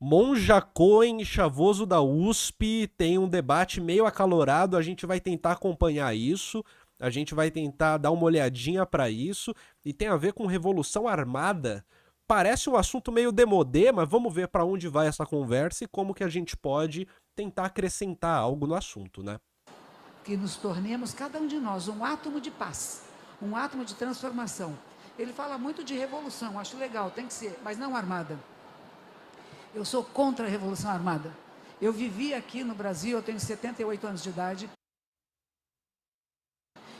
Monja Cohen e Chavoso da USP tem um debate meio acalorado, a gente vai tentar acompanhar isso, a gente vai tentar dar uma olhadinha para isso, e tem a ver com Revolução Armada. Parece um assunto meio demodê, mas vamos ver para onde vai essa conversa e como que a gente pode tentar acrescentar algo no assunto, né? Que nos tornemos, cada um de nós, um átomo de paz, um átomo de transformação. Ele fala muito de revolução, acho legal, tem que ser, mas não armada. Eu sou contra a revolução armada. Eu vivi aqui no Brasil, eu tenho 78 anos de idade.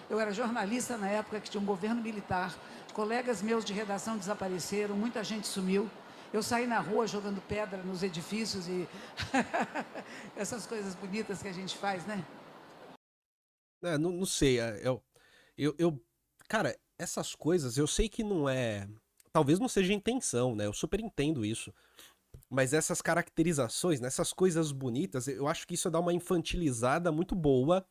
Eu era jornalista na época que tinha um governo militar, colegas meus de redação desapareceram, muita gente sumiu. Eu saí na rua jogando pedra nos edifícios e essas coisas bonitas que a gente faz, né? Não sei, cara, essas coisas eu sei que não é, talvez não seja intenção, né? Eu super entendo isso. Mas essas caracterizações, né, essas coisas bonitas, eu acho que isso dá uma infantilizada muito boa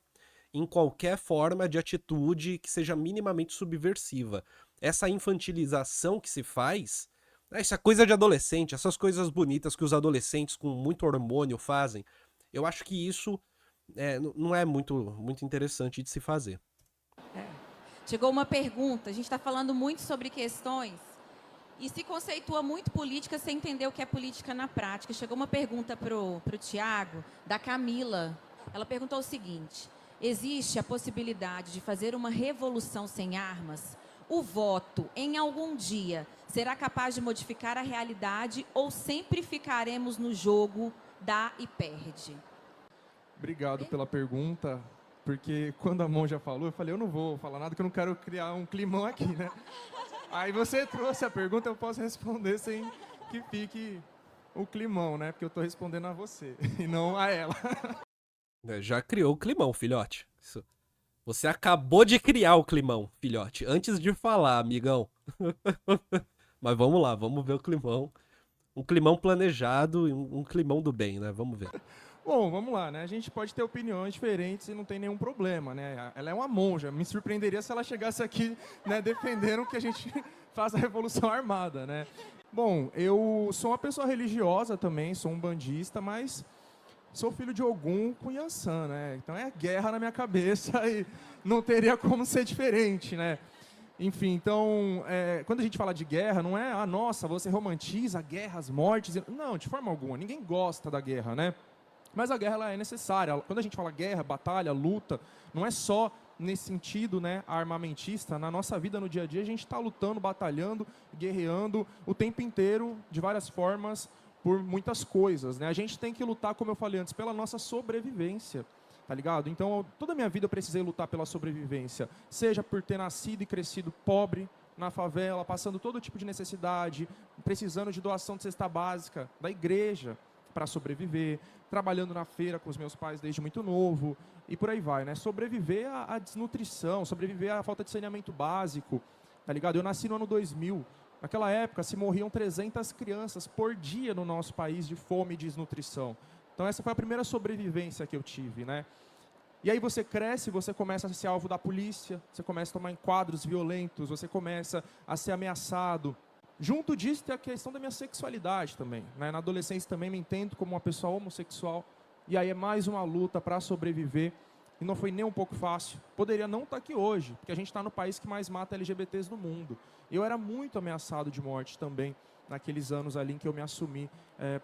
em qualquer forma de atitude que seja minimamente subversiva. Essa infantilização que se faz, essa coisa de adolescente, essas coisas bonitas que os adolescentes com muito hormônio fazem, eu acho que isso não é muito interessante de se fazer. Chegou uma pergunta, a gente está falando muito sobre questões e se conceitua muito política sem entender o que é política na prática. Chegou uma pergunta para o Tiago, da Camila. Ela perguntou o seguinte: existe a possibilidade de fazer uma revolução sem armas? O voto, em algum dia, será capaz de modificar a realidade ou sempre ficaremos no jogo dá e perde? Obrigado pela pergunta, porque quando a Monja falou, eu falei, eu não vou falar nada, que eu não quero criar um climão aqui, né? Aí você trouxe a pergunta, eu posso responder sem que fique o climão, né? Porque eu estou respondendo a você e não a ela. Já criou o climão, filhote. Você acabou de criar o climão, filhote, antes de falar, amigão. Mas vamos lá, vamos ver o climão. Um climão planejado e um climão do bem, né? Vamos ver. Bom, vamos lá, né? A gente pode ter opiniões diferentes e não tem nenhum problema, né? Ela é uma monja. Me surpreenderia se ela chegasse aqui, né, defendendo que a gente faça a revolução armada, né? Bom, eu sou uma pessoa religiosa também, sou um bandista, mas sou filho de Ogum com Yansan, né? Então é guerra na minha cabeça e não teria como ser diferente, né? Enfim, então, quando a gente fala de guerra, não é, nossa, você romantiza a guerra, as mortes. Não, de forma alguma, ninguém gosta da guerra, né? Mas a guerra ela é necessária. Quando a gente fala guerra, batalha, luta, não é só nesse sentido, né, armamentista. Na nossa vida, no dia a dia, a gente está lutando, batalhando, guerreando o tempo inteiro, de várias formas, por muitas coisas, né? A gente tem que lutar, como eu falei antes, pela nossa sobrevivência, tá ligado? Então, toda a minha vida eu precisei lutar pela sobrevivência, seja por ter nascido e crescido pobre, na favela, passando todo tipo de necessidade, precisando de doação de cesta básica da igreja para sobreviver, trabalhando na feira com os meus pais desde muito novo, e por aí vai, né? Sobreviver à desnutrição, sobreviver à falta de saneamento básico, tá ligado? Eu nasci no ano 2000, naquela época se morriam 300 crianças por dia no nosso país de fome e desnutrição. Então essa foi a primeira sobrevivência que eu tive, né? E aí você cresce, você começa a ser alvo da polícia, você começa a tomar enquadros violentos, você começa a ser ameaçado. Junto disso tem a questão da minha sexualidade também, né? Na adolescência também me entendo como uma pessoa homossexual. E aí é mais uma luta para sobreviver. E não foi nem um pouco fácil. Poderia não estar aqui hoje, porque a gente está no país que mais mata LGBTs do mundo. Eu era muito ameaçado de morte também, naqueles anos ali em que eu me assumi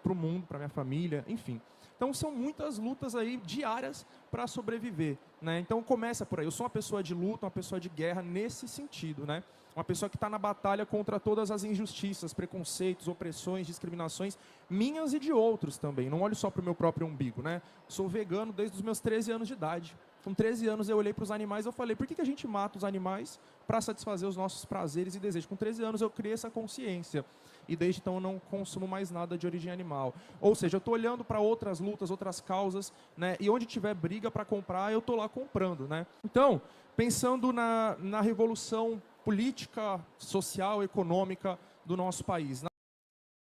para o mundo, para minha família, enfim. Então são muitas lutas aí diárias para sobreviver, né? Então começa por aí. Eu sou uma pessoa de luta, uma pessoa de guerra nesse sentido, né? Uma pessoa que está na batalha contra todas as injustiças, preconceitos, opressões, discriminações, minhas e de outros também. Não olho só para o meu próprio umbigo, né? Sou vegano desde os meus 13 anos de idade. Com 13 anos eu olhei para os animais e falei, por que a gente mata os animais para satisfazer os nossos prazeres e desejos? Com 13 anos eu criei essa consciência. E desde então eu não consumo mais nada de origem animal. Ou seja, eu estou olhando para outras lutas, outras causas, né? E onde tiver briga para comprar, eu estou lá comprando, né? Então, pensando na revolução política, social, econômica do nosso país.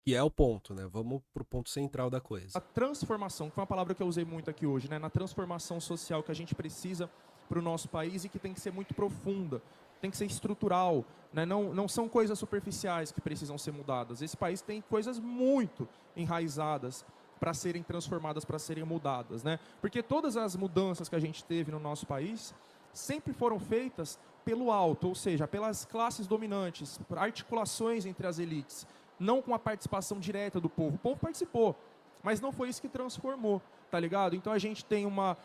Que é o ponto, né? Vamos pro ponto central da coisa. A transformação, que foi uma palavra que eu usei muito aqui hoje, né? Na transformação social que a gente precisa para o nosso país e que tem que ser muito profunda. tem que ser estrutural, né? Não são coisas superficiais que precisam ser mudadas. Esse país tem coisas muito enraizadas para serem transformadas, para serem mudadas, né? Porque todas as mudanças que a gente teve no nosso país sempre foram feitas pelo alto, ou seja, pelas classes dominantes, por articulações entre as elites, não com a participação direta do povo. O povo participou, mas não foi isso que transformou, tá ligado? Então a gente tem uma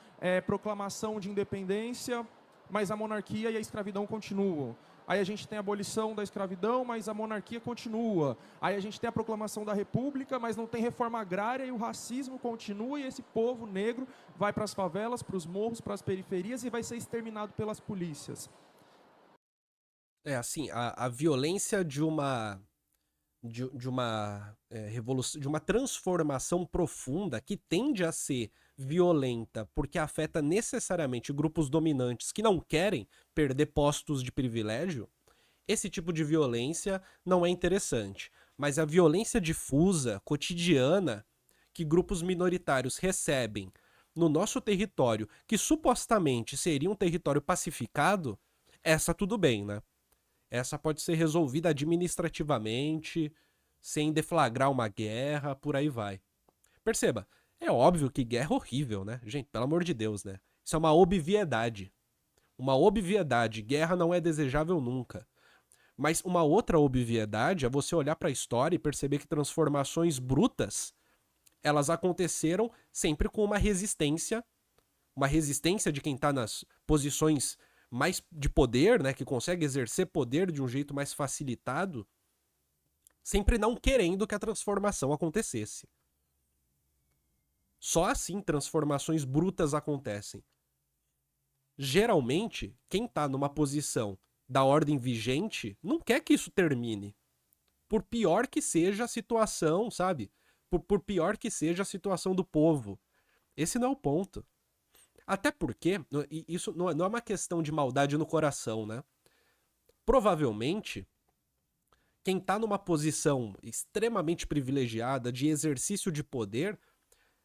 proclamação de independência, mas a monarquia e a escravidão continuam. Aí a gente tem a abolição da escravidão, mas a monarquia continua. Aí a gente tem a proclamação da república, mas não tem reforma agrária e o racismo continua e esse povo negro vai para as favelas, para os morros, para as periferias e vai ser exterminado pelas polícias. É assim, a violência de uma revolução, de uma transformação profunda que tende a ser violenta porque afeta necessariamente grupos dominantes que não querem perder postos de privilégio, esse tipo de violência não é interessante. Mas a violência difusa, cotidiana, que grupos minoritários recebem no nosso território, que supostamente seria um território pacificado, essa tudo bem, né? Essa pode ser resolvida administrativamente, sem deflagrar uma guerra, por aí vai. Perceba, é óbvio que guerra é horrível, né? Gente, pelo amor de Deus, né? Isso é uma obviedade. Uma obviedade. Guerra não é desejável nunca. Mas uma outra obviedade é você olhar para a história e perceber que transformações brutas, elas aconteceram sempre com uma resistência de quem está nas posições mais de poder, né, que consegue exercer poder de um jeito mais facilitado, sempre não querendo que a transformação acontecesse. Só assim transformações brutas acontecem. Geralmente, quem está numa posição da ordem vigente não quer que isso termine. Por pior que seja a situação, sabe? Por pior que seja a situação do povo. Esse não é o ponto. Até porque, isso não é uma questão de maldade no coração, né? Provavelmente, quem está numa posição extremamente privilegiada de exercício de poder,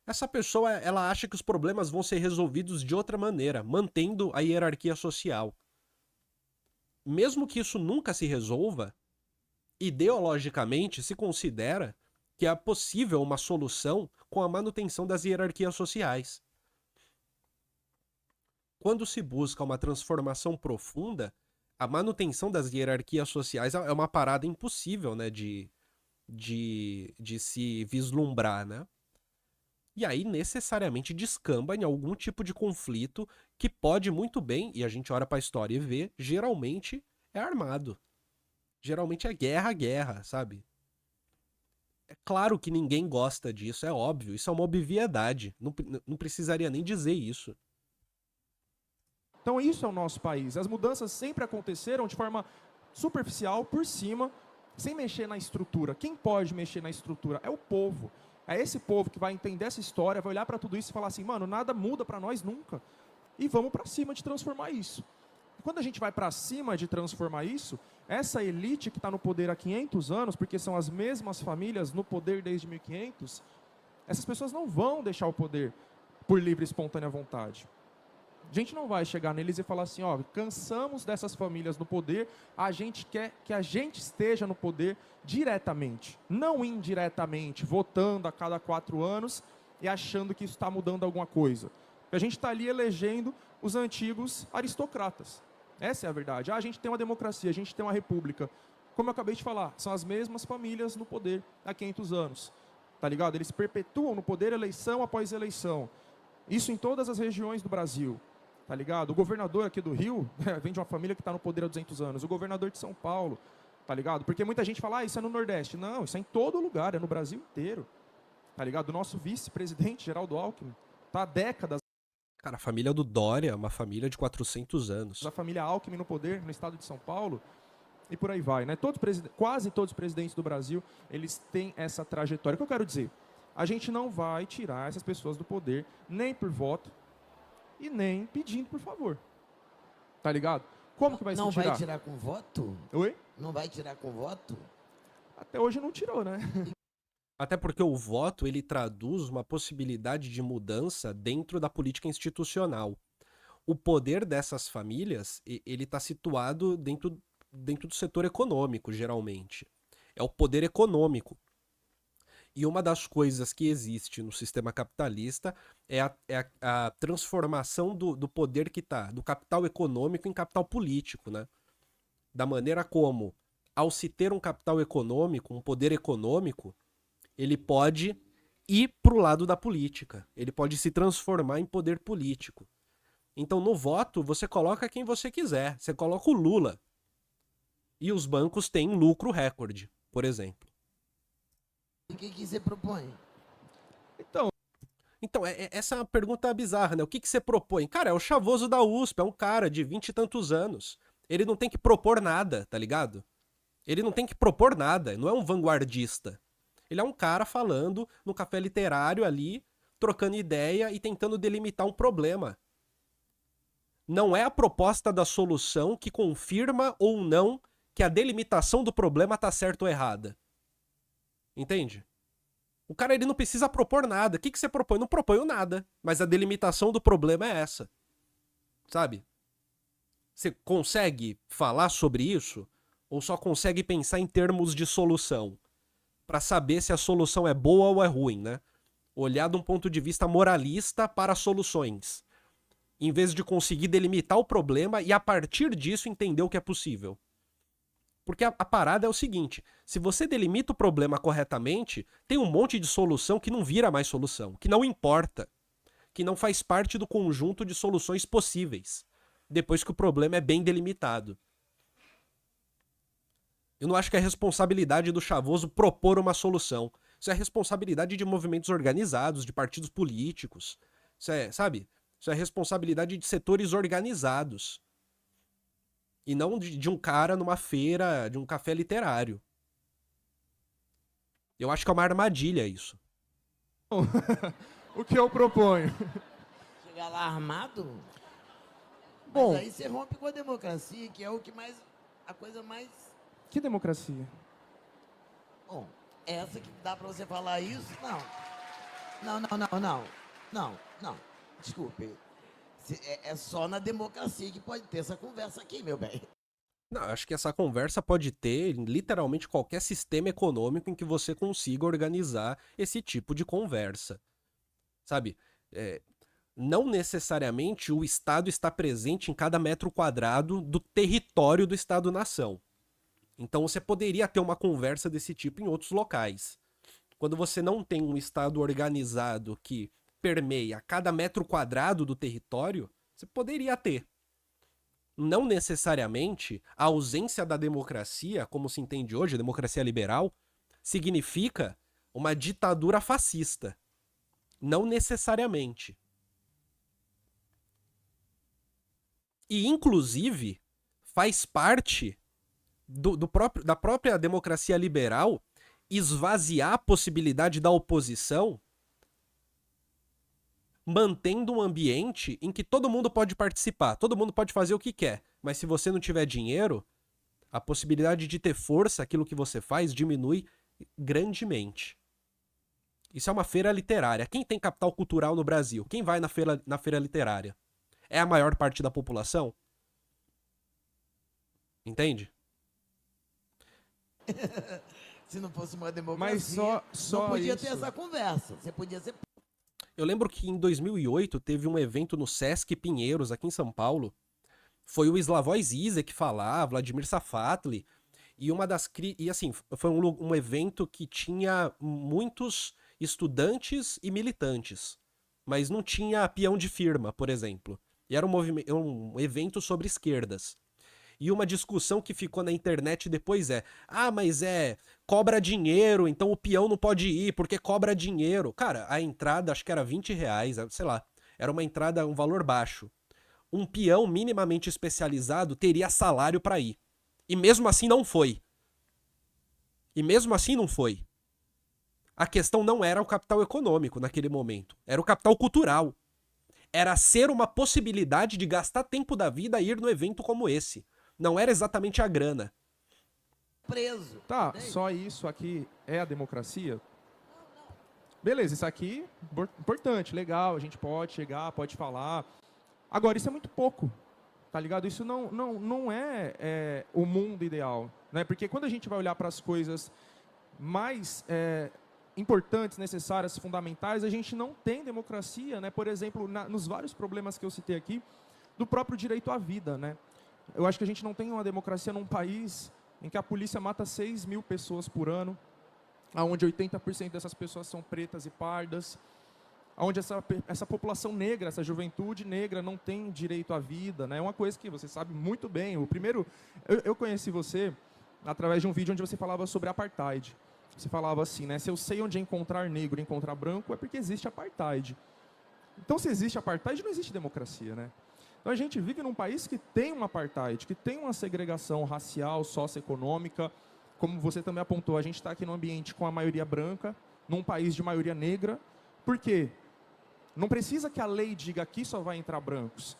essa pessoa, ela acha que os problemas vão ser resolvidos de outra maneira, mantendo a hierarquia social. Mesmo que isso nunca se resolva, ideologicamente se considera que é possível uma solução com a manutenção das hierarquias sociais. Quando se busca uma transformação profunda, a manutenção das hierarquias sociais é uma parada impossível, né, de se vislumbrar, né? E aí necessariamente descamba em algum tipo de conflito que pode muito bem, e a gente olha para a história e vê, geralmente é armado. Geralmente é guerra, sabe? É claro que ninguém gosta disso, é óbvio, isso é uma obviedade, não precisaria nem dizer isso. Então isso é o nosso país. As mudanças sempre aconteceram de forma superficial, por cima, sem mexer na estrutura. Quem pode mexer na estrutura? É o povo. É esse povo que vai entender essa história, vai olhar para tudo isso e falar assim, mano, nada muda para nós nunca. E vamos para cima de transformar isso. E quando a gente vai para cima de transformar isso, essa elite que está no poder há 500 anos, porque são as mesmas famílias no poder desde 1500, essas pessoas não vão deixar o poder por livre e espontânea vontade. A gente não vai chegar neles e falar assim, ó, cansamos dessas famílias no poder, a gente quer que a gente esteja no poder diretamente, não indiretamente, votando a cada 4 anos e achando que isso está mudando alguma coisa. A gente está ali elegendo os antigos aristocratas. Essa é a verdade. A gente tem uma democracia, a gente tem uma república. Como eu acabei de falar, são as mesmas famílias no poder há 500 anos. Tá ligado? Eles perpetuam no poder eleição após eleição. Isso em todas as regiões do Brasil. Tá ligado? O governador aqui do Rio vem de uma família que está no poder há 200 anos. O governador de São Paulo, tá ligado? Porque muita gente fala, isso é no Nordeste. Não, isso é em todo lugar, é no Brasil inteiro. Tá ligado? O nosso vice-presidente, Geraldo Alckmin, tá há décadas. Cara, a família do Dória é uma família de 400 anos. A família Alckmin no poder, no estado de São Paulo, e por aí vai, né? Quase todos os presidentes do Brasil, eles têm essa trajetória. O que eu quero dizer? A gente não vai tirar essas pessoas do poder, nem por voto, e nem pedindo por favor. Tá ligado? Como que vai se tirar? Não vai tirar com voto? Oi? Não vai tirar com voto? Até hoje não tirou, né? Até porque o voto, ele traduz uma possibilidade de mudança dentro da política institucional. o poder dessas famílias, ele está situado dentro do setor econômico, geralmente. É o poder econômico. E uma das coisas que existe no sistema capitalista é a transformação do poder que está, do capital econômico em capital político, né? Da maneira como, ao se ter um capital econômico, um poder econômico, ele pode ir para o lado da política. Ele pode se transformar em poder político. Então, no voto, você coloca quem você quiser. Você coloca o Lula. E os bancos têm lucro recorde, por exemplo. O que você propõe? Então, Essa é uma pergunta bizarra, né? O que você propõe? Cara, é o Chavoso da USP, é um cara de 20 e tantos anos. Ele não tem que propor nada, tá ligado? Ele não tem que propor nada, não é um vanguardista. Ele é um cara falando no café literário ali, trocando ideia e tentando delimitar um problema. Não é a proposta da solução que confirma ou não que a delimitação do problema tá certa ou errada. Entende? O cara, ele não precisa propor nada. O que você propõe? Não proponho nada. Mas a delimitação do problema é essa. Sabe? Você consegue falar sobre isso? Ou só consegue pensar em termos de solução? Pra saber se a solução é boa ou é ruim, né? Olhar de um ponto de vista moralista para soluções. Em vez de conseguir delimitar o problema e, a partir disso, entender o que é possível. Porque a parada é o seguinte, se você delimita o problema corretamente, tem um monte de solução que não vira mais solução, que não importa, que não faz parte do conjunto de soluções possíveis, depois que o problema é bem delimitado. Eu não acho que é responsabilidade do Chavoso propor uma solução. Isso é responsabilidade de movimentos organizados, de partidos políticos. Isso é, sabe? Isso é responsabilidade de setores organizados. E não de um cara numa feira, de um café literário. Eu acho que é uma armadilha isso. o que eu proponho? Chegar lá armado? Bom, Mas aí você rompe com a democracia, que é o que mais... A coisa mais... que democracia? Bom, essa que dá pra você falar isso? Não. Desculpe. É só na democracia que pode ter essa conversa aqui, meu bem. Não, eu acho que essa conversa pode ter em literalmente qualquer sistema econômico em que você consiga organizar esse tipo de conversa. Sabe? Não necessariamente o Estado está presente em cada metro quadrado do território do Estado-nação. Então você poderia ter uma conversa desse tipo em outros locais. Quando você não tem um Estado organizado que permeia cada metro quadrado do território, você poderia ter. Não necessariamente a ausência da democracia, como se entende hoje, a democracia liberal, significa uma ditadura fascista. Não necessariamente. E, inclusive, faz parte da própria democracia liberal esvaziar a possibilidade da oposição, mantendo um ambiente em que todo mundo pode participar, todo mundo pode fazer o que quer, mas se você não tiver dinheiro, a possibilidade de ter força, aquilo que você faz, diminui grandemente. Isso é uma feira literária. Quem tem capital cultural no Brasil? Quem vai na feira literária? É a maior parte da população? Entende? Se não fosse uma democracia, Mas só não podia isso. ter essa conversa. Você podia ser... Eu lembro que em 2008 teve um evento no Sesc Pinheiros, aqui em São Paulo. Foi o Slavoj Zizek falar, Vladimir Safatli. E assim, foi um evento que tinha muitos estudantes e militantes. Mas não tinha peão de firma, por exemplo. E era um evento sobre esquerdas. E uma discussão que ficou na internet depois mas cobra dinheiro, então o peão não pode ir, porque cobra dinheiro. Cara, a entrada acho que era R$20, sei lá. Era uma entrada, um valor baixo. Um peão minimamente especializado teria salário pra ir. E mesmo assim não foi. A questão não era o capital econômico naquele momento. Era o capital cultural. Era ser uma possibilidade de gastar tempo da vida e ir no evento como esse. Não era exatamente a grana. preso. Tá, entende? só isso aqui é a democracia? Beleza, isso aqui importante, legal, a gente pode chegar, pode falar. Agora, isso é muito pouco, tá ligado? Isso não é o mundo ideal, né? Porque quando a gente vai olhar para as coisas mais importantes, necessárias, fundamentais, a gente não tem democracia, né? Por exemplo, nos vários problemas que eu citei aqui, do próprio direito à vida, né? Eu acho que a gente não tem uma democracia num país em que a polícia mata 6 mil pessoas por ano, onde 80% dessas pessoas são pretas e pardas, onde essa população negra, essa juventude negra não tem direito à vida, né? É uma coisa que você sabe muito bem. O primeiro, eu conheci você através de um vídeo onde você falava sobre apartheid. Você falava assim, né? Se eu sei onde encontrar negro e encontrar branco, é porque existe apartheid. Então, se existe apartheid, não existe democracia, né? Então, a gente vive num país que tem uma apartheid, que tem uma segregação racial, socioeconômica. Como você também apontou, a gente está aqui num ambiente com a maioria branca, num país de maioria negra. Por quê? Não precisa que a lei diga que só vai entrar brancos.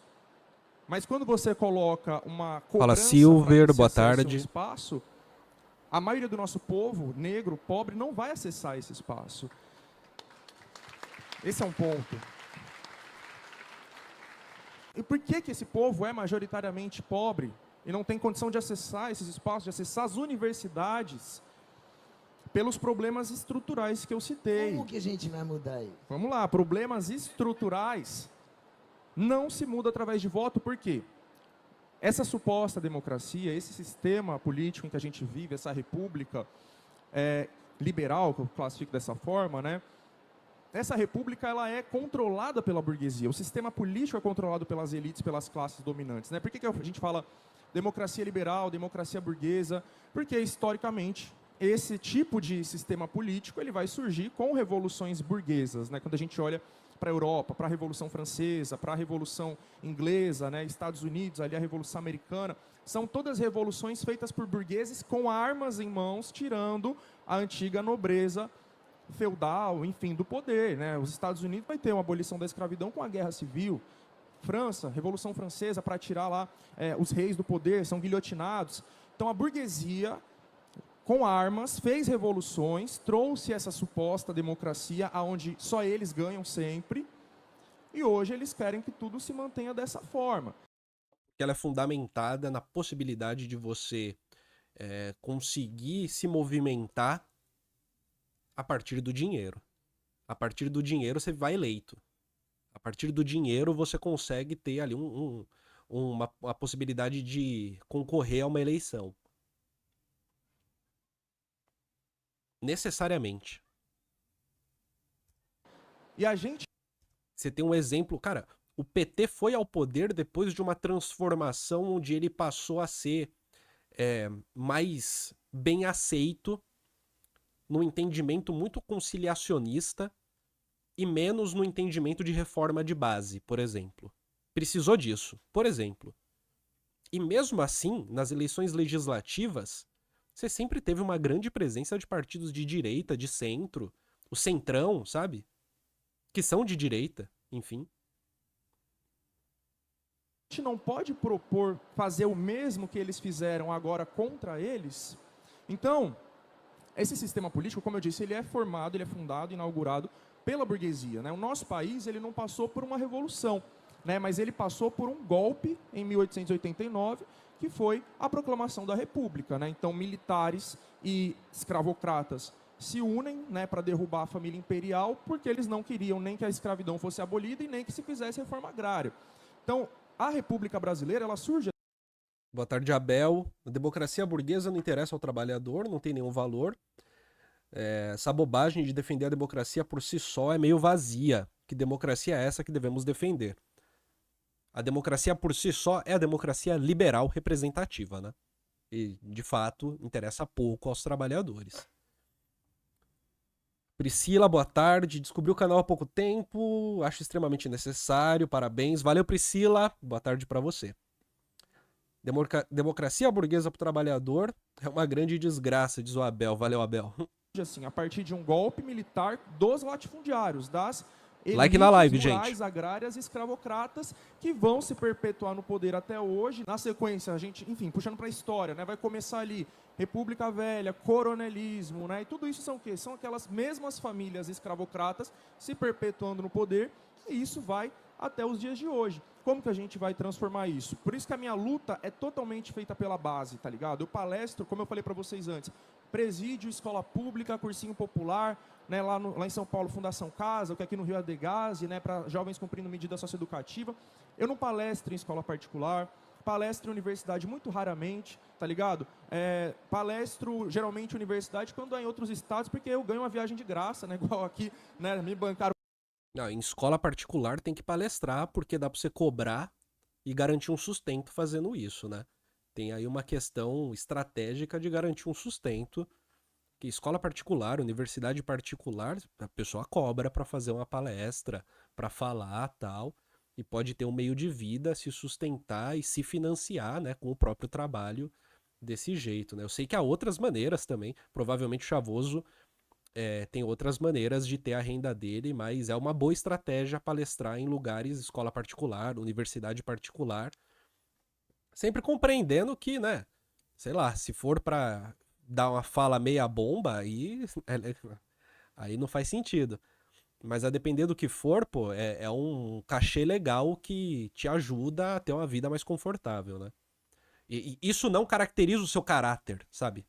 Mas quando você coloca uma cobrança Fala, Silver, boa tarde. Espaço, a maioria do nosso povo, negro, pobre, não vai acessar esse espaço. Esse é um ponto. E por que esse povo é majoritariamente pobre e não tem condição de acessar esses espaços, de acessar as universidades? Pelos problemas estruturais que eu citei. Como que a gente vai mudar isso? Vamos lá, problemas estruturais não se muda através de voto, por quê? Essa suposta democracia, esse sistema político em que a gente vive, essa república liberal, que eu classifico dessa forma, né? Essa república ela é controlada pela burguesia. O sistema político é controlado pelas elites, pelas classes dominantes, né? Por que a gente fala democracia liberal, democracia burguesa? Porque, historicamente, esse tipo de sistema político ele vai surgir com revoluções burguesas, né? Quando a gente olha para a Europa, para a Revolução Francesa, para a Revolução Inglesa, né? Estados Unidos, ali a Revolução Americana, são todas revoluções feitas por burgueses com armas em mãos, tirando a antiga nobreza feudal, enfim, do poder, né? Os Estados Unidos vai ter uma abolição da escravidão com a Guerra Civil. França, Revolução Francesa, para tirar lá os reis do poder, são guilhotinados. Então, a burguesia, com armas, fez revoluções, trouxe essa suposta democracia, onde só eles ganham sempre, e hoje eles querem que tudo se mantenha dessa forma. Ela é fundamentada na possibilidade de você conseguir se movimentar a partir do dinheiro. A partir do dinheiro você vai eleito. A partir do dinheiro você consegue ter ali uma possibilidade de concorrer a uma eleição. Necessariamente. E a gente... Você tem um exemplo... Cara, o PT foi ao poder depois de uma transformação onde ele passou a ser mais bem aceito no entendimento muito conciliacionista e menos no entendimento de reforma de base, por exemplo. Precisou disso, por exemplo. E mesmo assim, nas eleições legislativas, você sempre teve uma grande presença de partidos de direita, de centro, o centrão, sabe? Que são de direita, enfim. A gente não pode propor fazer o mesmo que eles fizeram agora contra eles. Então, esse sistema político, como eu disse, ele é formado, ele é fundado, inaugurado pela burguesia, né? O nosso país ele não passou por uma revolução, né? Mas ele passou por um golpe em 1889, que foi a proclamação da República, né? Então, militares e escravocratas se unem, né, para derrubar a família imperial, porque eles não queriam nem que a escravidão fosse abolida e nem que se fizesse reforma agrária. Então, a República Brasileira, ela surge... Boa tarde, Abel. A democracia burguesa não interessa ao trabalhador, não tem nenhum valor. Essa bobagem de defender a democracia por si só é meio vazia. Que democracia é essa que devemos defender? A democracia por si só é a democracia liberal representativa, né? E, de fato, interessa pouco aos trabalhadores. Priscila, boa tarde. Descobri o canal há pouco tempo, acho extremamente necessário, parabéns. Valeu, Priscila. Boa tarde para você. Democracia burguesa para o trabalhador é uma grande desgraça, diz o Abel. Valeu, Abel. Assim, a partir de um golpe militar dos latifundiários, das like na live, rurais, gente. Agrárias e escravocratas que vão se perpetuar no poder até hoje. Na sequência, a gente, enfim, puxando para a história, né, vai começar ali República Velha, coronelismo, né, e tudo isso são o quê? São aquelas mesmas famílias escravocratas se perpetuando no poder, e isso vai até os dias de hoje. Como que a gente vai transformar isso? Por isso que a minha luta é totalmente feita pela base, tá ligado? Eu palestro, como eu falei para vocês antes, presídio, escola pública, cursinho popular, né, lá em São Paulo, Fundação Casa, que aqui no Rio é Degase, né, para jovens cumprindo medida socioeducativa. Eu não palestro em escola particular, palestro em universidade muito raramente, tá ligado? Palestro geralmente em universidade quando é em outros estados, porque eu ganho uma viagem de graça, né, igual aqui, né, me bancaram. Não, em escola particular tem que palestrar, porque dá pra você cobrar e garantir um sustento fazendo isso, né? Tem aí uma questão estratégica de garantir um sustento, que escola particular, universidade particular, a pessoa cobra pra fazer uma palestra, pra falar, tal, e pode ter um meio de vida, se sustentar e se financiar, né, com o próprio trabalho desse jeito, né? Eu sei que há outras maneiras também, provavelmente o Chavoso tem outras maneiras de ter a renda dele, mas é uma boa estratégia palestrar em lugares, escola particular, universidade particular, sempre compreendendo que, né, sei lá, se for pra dar uma fala meia bomba, aí não faz sentido. Mas a depender do que for, pô, é um cachê legal que te ajuda a ter uma vida mais confortável, né? E isso não caracteriza o seu caráter, sabe?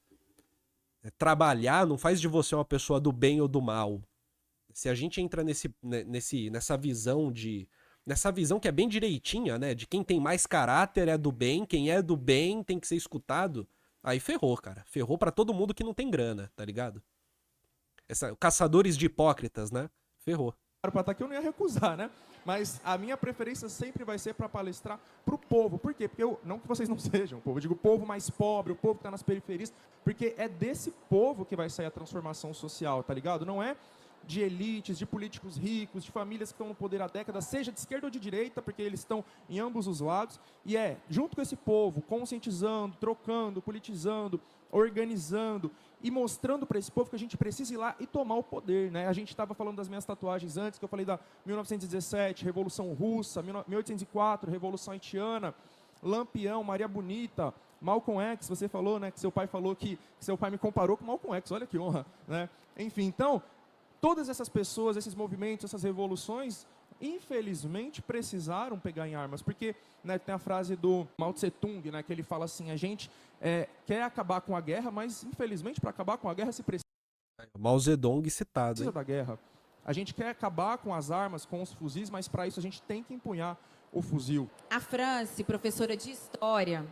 Trabalhar não faz de você uma pessoa do bem ou do mal. Se a gente entra nessa visão nessa visão que é bem direitinha, né? De quem tem mais caráter é do bem, quem é do bem tem que ser escutado. Aí ferrou, cara. Ferrou pra todo mundo que não tem grana, tá ligado? Caçadores de hipócritas, né? Ferrou. Para estar que eu não ia recusar, né? Mas a minha preferência sempre vai ser para palestrar para o povo. Por quê? Porque não que vocês não sejam o povo, eu digo o povo mais pobre, o povo que está nas periferias, porque é desse povo que vai sair a transformação social, tá ligado? Não é de elites, de políticos ricos, de famílias que estão no poder há décadas, seja de esquerda ou de direita, porque eles estão em ambos os lados, e junto com esse povo, conscientizando, trocando, politizando, organizando e mostrando para esse povo que a gente precisa ir lá e tomar o poder, né? A gente estava falando das minhas tatuagens antes, que eu falei da 1917, Revolução Russa, 1804, Revolução Haitiana, Lampião, Maria Bonita, Malcolm X, você falou, né, que seu pai falou que seu pai me comparou com Malcolm X, olha que honra, né? Enfim, então, todas essas pessoas, esses movimentos, essas revoluções, infelizmente, precisaram pegar em armas, porque, né, tem a frase do Mao Tse Tung, né, que ele fala assim, a gente quer acabar com a guerra, mas, infelizmente, para acabar com a guerra se precisa Mao Zedong citado, hein? da guerra. A gente quer acabar com as armas, com os fuzis, mas para isso a gente tem que empunhar o fuzil. A Franci, professora de História,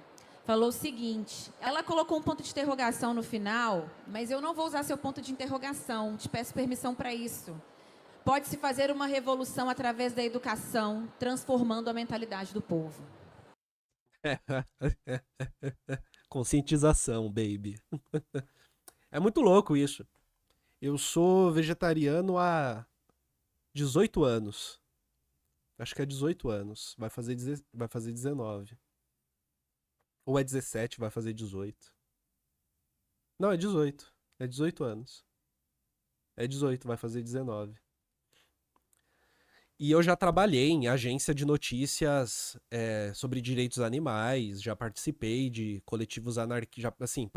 falou o seguinte, ela colocou um ponto de interrogação no final, mas eu não vou usar seu ponto de interrogação, te peço permissão para isso. Pode-se fazer uma revolução através da educação, transformando a mentalidade do povo. Conscientização, baby. É muito louco isso. Eu sou vegetariano há 18 anos. Acho que é 18 anos. Vai fazer 19. Ou é 17, vai fazer 18. Não, é 18. É 18 anos. É 18, vai fazer 19. E eu já trabalhei em agência de notícias sobre direitos animais, já participei de coletivos anarquistas, assim,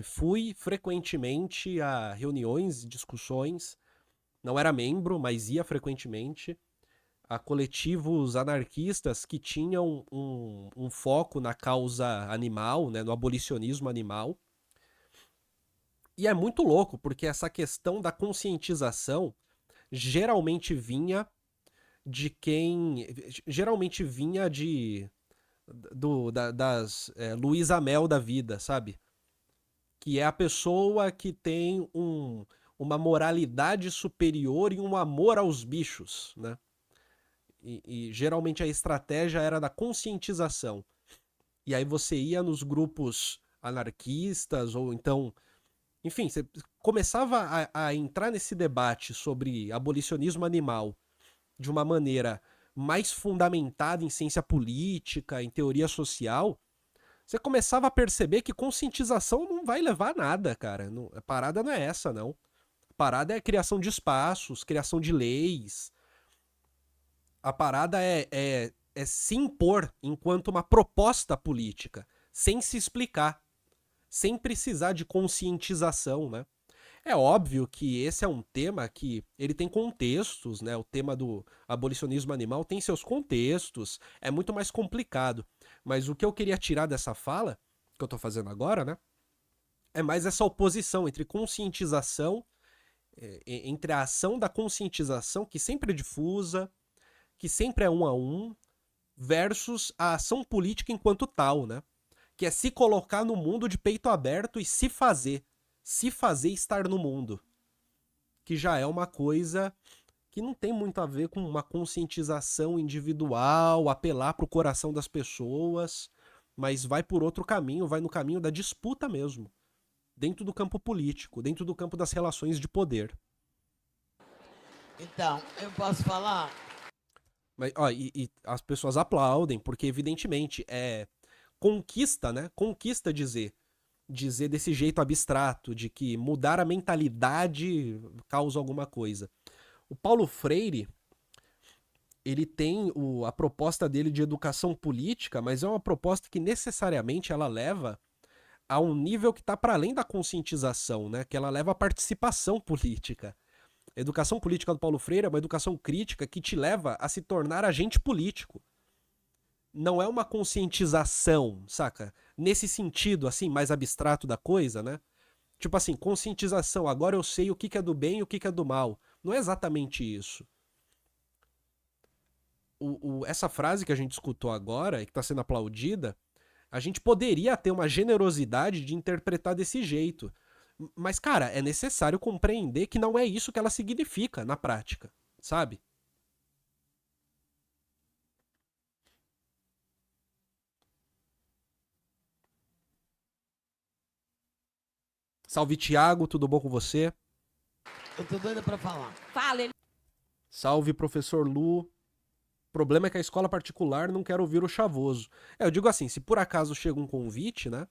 fui frequentemente a reuniões, discussões, não era membro, mas ia frequentemente, a coletivos anarquistas que tinham um foco na causa animal, né, no abolicionismo animal. E é muito louco, porque essa questão da conscientização geralmente vinha de quem... Geralmente vinha das Luísa Mel da vida, sabe? Que é a pessoa que tem uma moralidade superior e um amor aos bichos, né? E geralmente a estratégia era da conscientização. E aí você ia nos grupos anarquistas, ou então... Enfim, você começava a entrar nesse debate sobre abolicionismo animal de uma maneira mais fundamentada em ciência política, em teoria social, você começava a perceber que conscientização não vai levar a nada, cara. A parada não é essa, não. A parada é criação de espaços, criação de leis. A parada é se impor enquanto uma proposta política, sem se explicar, sem precisar de conscientização, né? É óbvio que esse é um tema que ele tem contextos, né? O tema do abolicionismo animal tem seus contextos, é muito mais complicado. Mas o que eu queria tirar dessa fala, que eu tô fazendo agora, né? É mais essa oposição entre conscientização, entre a ação da conscientização, que sempre é difusa, que sempre é um a um, versus a ação política enquanto tal, né? Que é se colocar no mundo de peito aberto e se fazer estar no mundo. Que já é uma coisa que não tem muito a ver com uma conscientização individual, apelar pro coração das pessoas, mas vai por outro caminho, vai no caminho da disputa mesmo. Dentro do campo político, dentro do campo das relações de poder. Então, eu posso falar? Mas, ó, e as pessoas aplaudem, porque evidentemente é conquista, né? Conquista dizer desse jeito abstrato, de que mudar a mentalidade causa alguma coisa. O Paulo Freire, ele tem a proposta dele de educação política, mas é uma proposta que necessariamente ela leva a um nível que está para além da conscientização, né? Que ela leva à participação política. A educação política do Paulo Freire é uma educação crítica que te leva a se tornar agente político. Não é uma conscientização, saca? Nesse sentido, assim, mais abstrato da coisa, né? Tipo assim, conscientização, agora eu sei o que é do bem e o que é do mal. Não é exatamente isso. Essa frase que a gente escutou agora e que está sendo aplaudida, a gente poderia ter uma generosidade de interpretar desse jeito. Mas, cara, é necessário compreender que não é isso que ela significa na prática, sabe? Salve, Thiago, tudo bom com você? Eu tô doida pra falar. Fala, ele. Salve, professor Lu. O problema é que a escola particular não quer ouvir o chavoso. Eu digo assim, se por acaso chega um convite, né?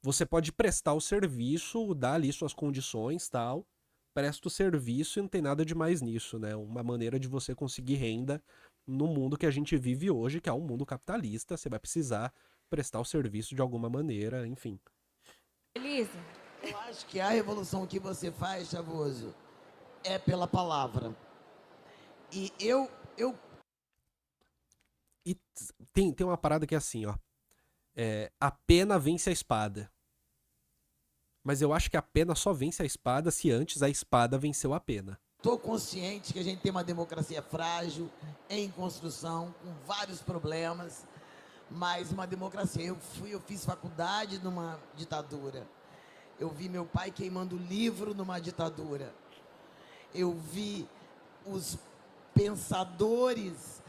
Você pode prestar o serviço, dar ali suas condições, tal. Presta o serviço e não tem nada de mais nisso, né? Uma maneira de você conseguir renda no mundo que a gente vive hoje, que é um mundo capitalista. Você vai precisar prestar o serviço de alguma maneira, enfim. Elisa. Eu acho que a revolução que você faz, Chavoso, é pela palavra. E E tem uma parada que é assim, ó. A pena vence a espada. Mas eu acho que a pena só vence a espada se antes a espada venceu a pena. tô consciente que a gente tem uma democracia frágil, em construção, com vários problemas, mas uma democracia. Eu fiz faculdade numa ditadura. Eu vi meu pai queimando livro numa ditadura. Eu vi os pensadores.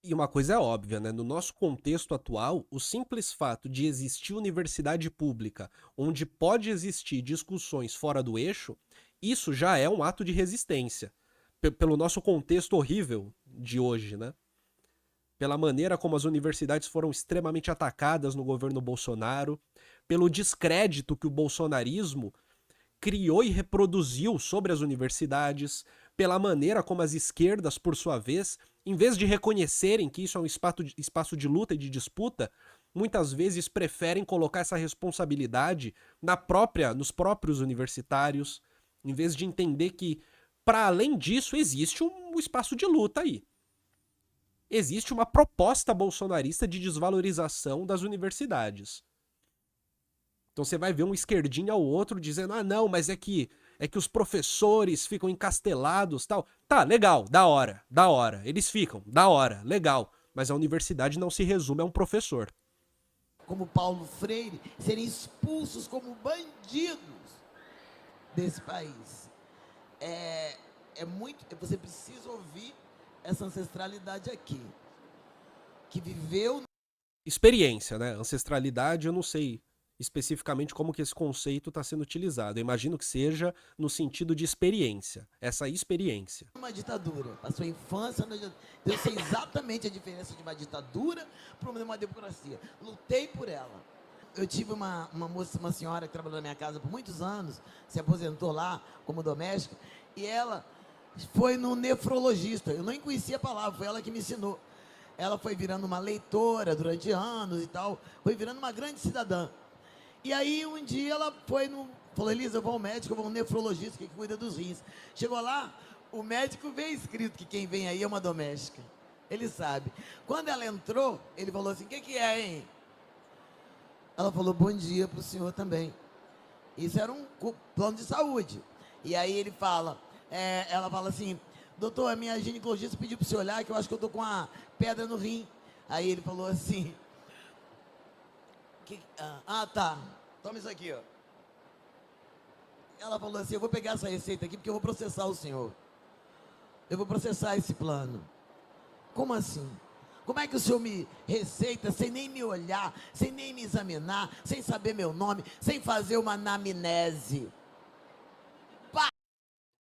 E uma coisa é óbvia, né? No nosso contexto atual, o simples fato de existir universidade pública, onde pode existir discussões fora do eixo, isso já é um ato de resistência. Pelo nosso contexto horrível de hoje, né? Pela maneira como as universidades foram extremamente atacadas no governo Bolsonaro, pelo descrédito que o bolsonarismo criou e reproduziu sobre as universidades, pela maneira como as esquerdas, por sua vez, em vez de reconhecerem que isso é um espaço de luta e de disputa, muitas vezes preferem colocar essa responsabilidade nos próprios universitários, em vez de entender que, para além disso, existe um espaço de luta aí. Existe uma proposta bolsonarista de desvalorização das universidades. Então você vai ver um esquerdinho ao outro dizendo, ah não, mas é que os professores ficam encastelados, tal. Tá, legal, da hora, eles ficam, da hora, legal, mas a universidade não se resume a um professor. Como Paulo Freire, serem expulsos como bandidos desse país. Você precisa ouvir essa ancestralidade aqui, que viveu... Experiência, né? Ancestralidade, eu não sei especificamente como que esse conceito está sendo utilizado. Eu imagino que seja no sentido de experiência, essa experiência. Uma ditadura, a sua infância na ditadura. Eu sei exatamente a diferença de uma ditadura para uma democracia. Lutei por ela. Eu tive uma senhora que trabalhou na minha casa por muitos anos, se aposentou lá como doméstica, e ela foi no nefrologista. Eu nem conhecia a palavra, foi ela que me ensinou. Ela foi virando uma leitora durante anos e tal, foi virando uma grande cidadã. E aí, um dia, ela foi Falou, Elisa, eu vou ao médico, eu vou ao nefrologista que cuida dos rins. Chegou lá, o médico vê escrito que quem vem aí é uma doméstica. Ele sabe. Quando ela entrou, ele falou assim, o que é, hein? Ela falou, bom dia para o senhor também. Isso era um plano de saúde. E aí ele fala, ela fala assim, doutor, a minha ginecologista pediu para você olhar que eu acho que eu estou com uma pedra no rim. Aí ele falou assim, tá, toma isso aqui, ó. Ela falou assim, eu vou pegar essa receita aqui porque eu vou processar o senhor. Eu vou processar esse plano. Como assim? Como é que o senhor me receita sem nem me olhar, sem nem me examinar, sem saber meu nome, sem fazer uma anamnese?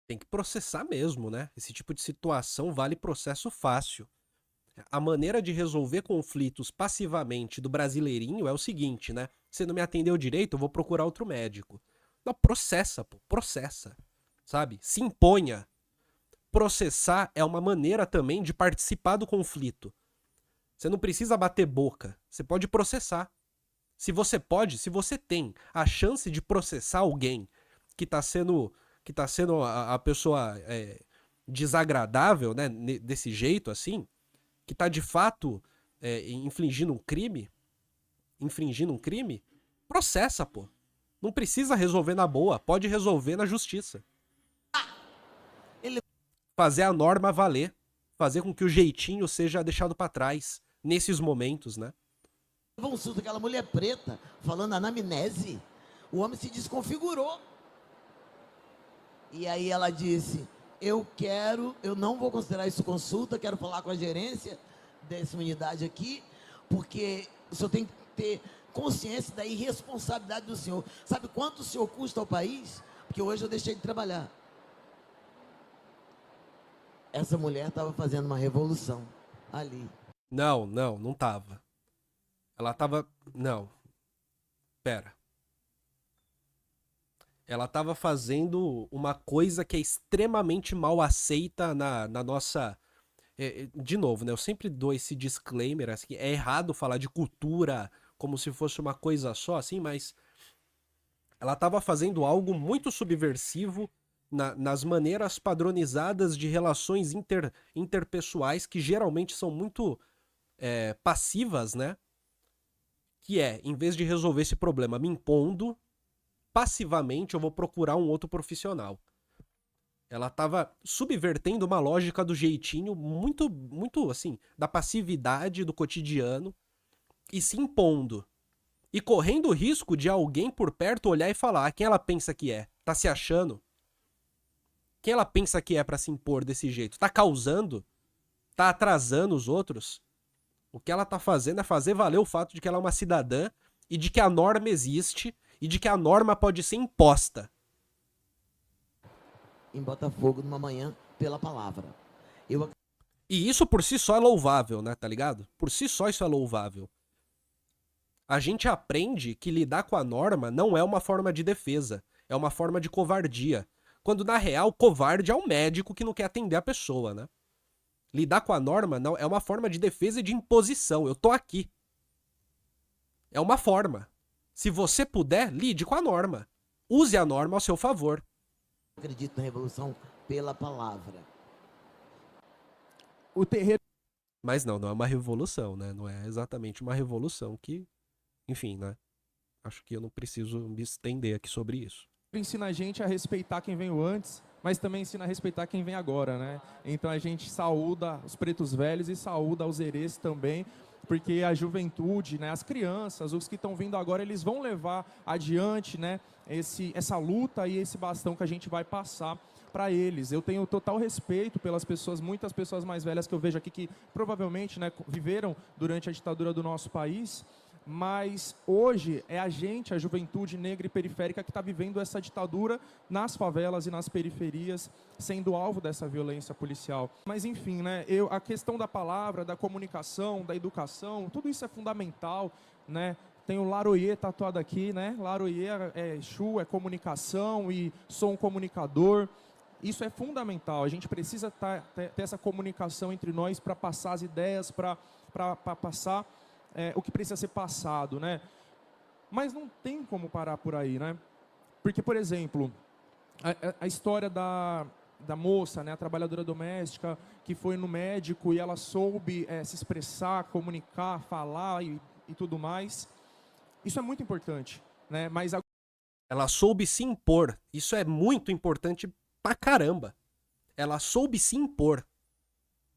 Tem que processar mesmo, né? Esse tipo de situação vale processo fácil. A maneira de resolver conflitos passivamente do brasileirinho é o seguinte, né? Você não me atendeu direito, eu vou procurar outro médico. Não, processa, pô, processa. Sabe? Se imponha. Processar é uma maneira também de participar do conflito. Você não precisa bater boca, você pode processar. Se você tem a chance de processar alguém que está sendo a pessoa desagradável, né, desse jeito assim, que está de fato infringindo um crime, processa, pô. Não precisa resolver na boa, pode resolver na justiça. Fazer a norma valer, fazer com que o jeitinho seja deixado para trás nesses momentos, né? Um susto, aquela mulher preta falando anamnese, o homem se desconfigurou. E aí ela disse, eu não vou considerar isso consulta, quero falar com a gerência dessa unidade aqui, porque o senhor tem que ter consciência da irresponsabilidade do senhor. Sabe quanto o senhor custa ao país? Porque hoje eu deixei de trabalhar. Essa mulher estava fazendo uma revolução ali. Não tava. Ela tava... Não. Pera. Ela tava fazendo uma coisa que é extremamente mal aceita na nossa... De novo, né? Eu sempre dou esse disclaimer, assim, é errado falar de cultura como se fosse uma coisa só, assim, mas... Ela tava fazendo algo muito subversivo nas maneiras padronizadas de relações interpessoais, que geralmente são muito passivas, né? Que em vez de resolver esse problema me impondo, passivamente eu vou procurar um outro profissional. Ela estava subvertendo uma lógica do jeitinho muito, muito, assim, da passividade do cotidiano e se impondo. E correndo o risco de alguém por perto olhar e falar, quem ela pensa que é? Tá se achando? Quem ela pensa que é pra se impor desse jeito? Tá causando? Tá atrasando os outros? O que ela tá fazendo é fazer valer o fato de que ela é uma cidadã e de que a norma existe e de que a norma pode ser imposta. Em Botafogo, numa manhã, pela palavra. E isso por si só é louvável, né? Tá ligado? Por si só isso é louvável. A gente aprende que lidar com a norma não é uma forma de defesa, é uma forma de covardia. Quando, na real, covarde é o médico que não quer atender a pessoa, né? Lidar com a norma não é uma forma de defesa e de imposição. Eu tô aqui. É uma forma. Se você puder, lide com a norma. Use a norma ao seu favor. Eu acredito na revolução pela palavra. O terreiro... Mas não é uma revolução, né? Não é exatamente uma revolução que... Enfim, né? Acho que eu não preciso me estender aqui sobre isso. Ensina a gente a respeitar quem veio antes, mas também ensina a respeitar quem vem agora, né? Então a gente saúda os pretos velhos e saúda os herês também, porque a juventude, né, as crianças, os que estão vindo agora, eles vão levar adiante, né, essa luta e esse bastão que a gente vai passar para eles. Eu tenho total respeito pelas pessoas, muitas pessoas mais velhas que eu vejo aqui que provavelmente, né, viveram durante a ditadura do nosso país, mas hoje é a gente, a juventude negra e periférica, que está vivendo essa ditadura nas favelas e nas periferias, sendo alvo dessa violência policial. Mas enfim, né, a questão da palavra, da comunicação, da educação, tudo isso é fundamental, né? Tem o Laroyer tatuado aqui, né? Laroyer é Exu, é comunicação e sou um comunicador. Isso é fundamental, a gente precisa ter essa comunicação entre nós para passar as ideias, para passar o que precisa ser passado, né? Mas não tem como parar por aí, né? Porque, por exemplo, a história da moça, né, a trabalhadora doméstica, que foi no médico e ela soube se expressar, comunicar, falar e tudo mais, isso é muito importante, né? Mas Ela soube se impor. Isso é muito importante pra caramba. Ela soube se impor.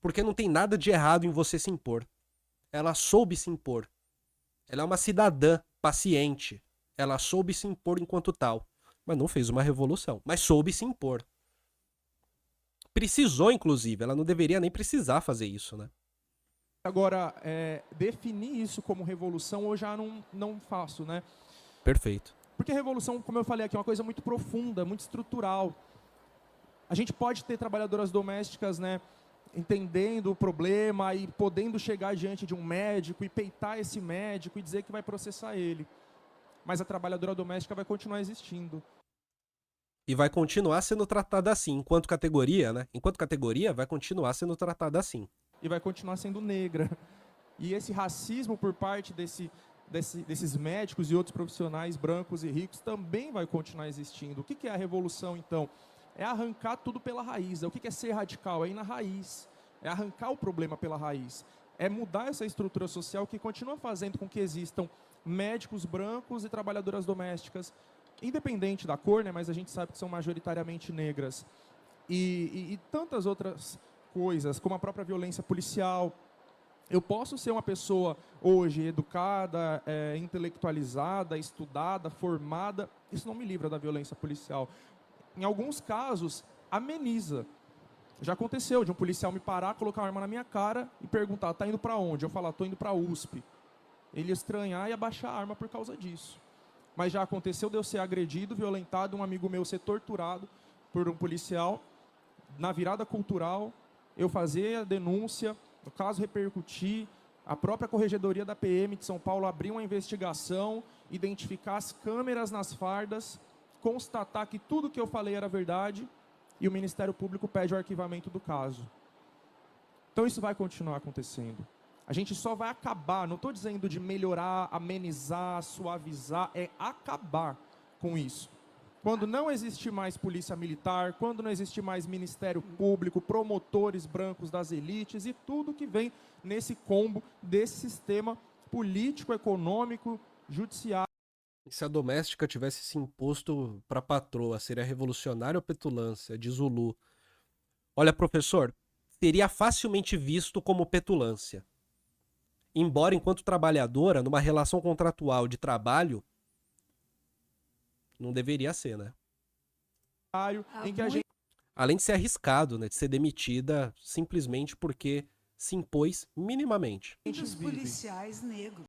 Porque não tem nada de errado em você se impor. Ela soube se impor. Ela é uma cidadã paciente. Ela soube se impor enquanto tal. Mas não fez uma revolução. Mas soube se impor. Precisou, inclusive. Ela não deveria nem precisar fazer isso, né? agora, definir isso como revolução eu já não faço, né? Perfeito. Porque revolução, como eu falei aqui, é uma coisa muito profunda, muito estrutural. A gente pode ter trabalhadoras domésticas, né, entendendo o problema e podendo chegar diante de um médico e peitar esse médico e dizer que vai processar ele. Mas a trabalhadora doméstica vai continuar existindo. E vai continuar sendo tratada assim, enquanto categoria, né? Enquanto categoria, vai continuar sendo tratada assim. E vai continuar sendo negra. E esse racismo por parte desses médicos e outros profissionais brancos e ricos também vai continuar existindo. O que é a revolução, então? É arrancar tudo pela raiz. O que é ser radical? É ir na raiz. É arrancar o problema pela raiz. É mudar essa estrutura social que continua fazendo com que existam médicos brancos e trabalhadoras domésticas, independente da cor, né, mas a gente sabe que são majoritariamente negras. E tantas outras coisas, como a própria violência policial. Eu posso ser uma pessoa hoje educada, intelectualizada, estudada, formada, isso não me livra da violência policial. Em alguns casos, ameniza. Já aconteceu de um policial me parar, colocar uma arma na minha cara e perguntar, tá indo para onde? Eu falar, tô indo para a USP. Ele estranhar e abaixar a arma por causa disso. Mas já aconteceu de eu ser agredido, violentado, um amigo meu ser torturado por um policial, na virada cultural, eu fazer a denúncia, o caso repercutir, a própria Corregedoria da PM de São Paulo abrir uma investigação, identificar as câmeras nas fardas, constatar que tudo que eu falei era verdade e o Ministério Público pede o arquivamento do caso. Então isso vai continuar acontecendo. A gente só vai acabar, não estou dizendo de melhorar, amenizar, suavizar, é acabar com isso. Quando não existir mais polícia militar, quando não existir mais Ministério Público, promotores brancos das elites e tudo que vem nesse combo desse sistema político, econômico, judiciário. E se a doméstica tivesse se imposto para a patroa, seria revolucionária ou petulância? Diz o Lu. Olha, professor, seria facilmente visto como petulância. Embora, enquanto trabalhadora, numa relação contratual de trabalho, não deveria ser, né? Em que a gente... Além de ser arriscado, né? De ser demitida simplesmente porque se impôs minimamente. Dos policiais negros.